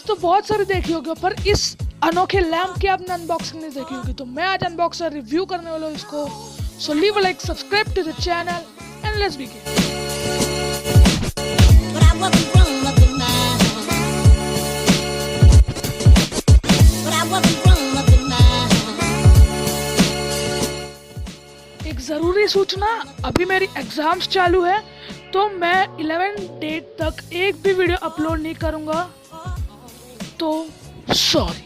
तो बहुत सारी देखी होगी, पर इस अनोखे लैम्प की आपने अनबॉक्सिंग नहीं देखी होगी। तो मैं आज अनबॉक्स और रिव्यू करने वाला हूँ इसको। So leave a like, subscribe to the channel and let's begin. एक ज़रूरी सूचना, अभी मेरी एग्ज़ाम्स चालू है तो मैं 11 डेट तक एक भी वीडियो अपलोड नहीं करूँगा, तो सॉरी।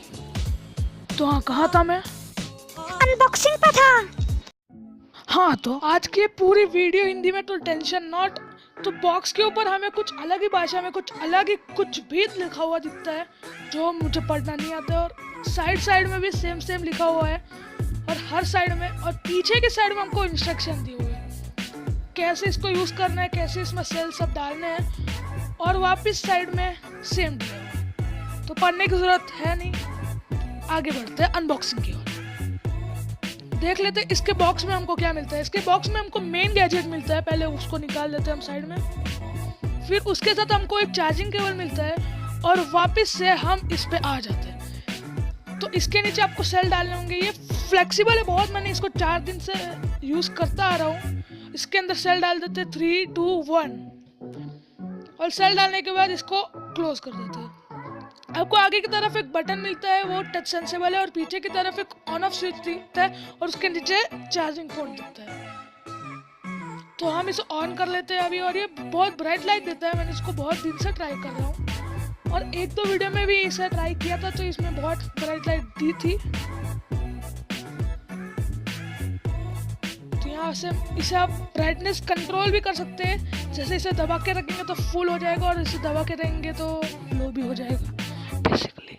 तो हाँ, कहाँ था मैं? अनबॉक्सिंग पे था। हाँ, तो आज की पूरी वीडियो हिंदी में, तो टेंशन नॉट। तो बॉक्स के ऊपर हमें कुछ अलग ही भाषा में कुछ अलग ही कुछ भी लिखा हुआ दिखता है जो मुझे पढ़ना नहीं आता है, और साइड में भी सेम लिखा हुआ है, और हर साइड में और पीछे के साइड में हमको इंस्ट्रक्शन दिए हुए हैं कैसे इसको यूज़ करना है, कैसे इसमें सेल सब डालने हैं, और वापस साइड में सेम दिया हुआ है। तो पढ़ने की ज़रूरत है नहीं, आगे बढ़ते हैं अनबॉक्सिंग की ओर। देख लेते हैं इसके बॉक्स में हमको क्या मिलता है। इसके बॉक्स में हमको मेन गैजेट मिलता है, पहले उसको निकाल देते हैं हम साइड में। फिर उसके साथ हमको एक चार्जिंग केबल मिलता है, और वापस से हम इस पे आ जाते हैं। तो इसके नीचे आपको सेल डालने होंगे। ये फ्लेक्सिबल है बहुत, मैंने इसको 4 दिन से यूज़ करता आ रहा हूँ। इसके अंदर सेल डाल देते हैं 3, 2, 1, और सेल डालने के बाद इसको क्लोज कर देते हैं। आपको आगे की तरफ एक बटन मिलता है, वो टच सेंसेबल है, और पीछे की तरफ एक ऑन ऑफ स्विच दिखता है, और उसके नीचे चार्जिंग पोर्ट दिखता है। तो हम इसे ऑन कर लेते हैं अभी, और ये बहुत ब्राइट लाइट देता है। मैंने इसको बहुत दिन से ट्राई कर रहा हूँ, और एक दो वीडियो में भी इसे ट्राई किया था, तो इसमें बहुत ब्राइट लाइट दी थी। तो यहाँ से इसे आप ब्राइटनेस कंट्रोल भी कर सकते हैं। जैसे इसे दबा के रखेंगे तो फुल हो जाएगा, और इसे दबा के रहेंगे तो लो भी हो जाएगा बेसिकली।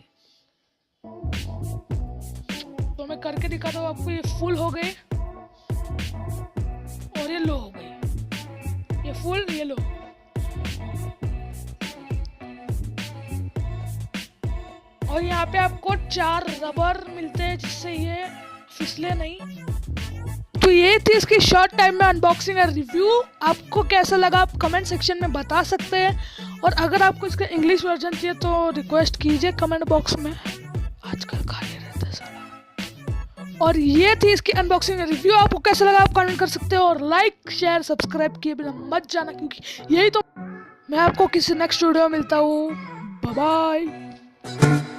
तो मैं करके दिखाता हूँ आपको। ये फुल हो गए और ये लो हो गई, ये फुल, ये लो। और यहाँ पे आपको 4 रबर मिलते हैं जिससे ये फिसले नहीं। तो ये थी इसकी शॉर्ट टाइम में अनबॉक्सिंग और रिव्यू। आपको कैसा लगा आप कमेंट सेक्शन में बता सकते हैं, और अगर आपको इसका इंग्लिश वर्जन चाहिए तो रिक्वेस्ट कीजिए कमेंट बॉक्स में। आजकल खाली रहता है साला। और ये थी इसकी अनबॉक्सिंग और रिव्यू। आपको कैसा लगा आप कमेंट कर सकते हो, और लाइक शेयर सब्सक्राइब किए बिना मत जाना, क्योंकि यही तो। मैं आपको किसी नेक्स्ट वीडियो में मिलता हूँ। Bye bye.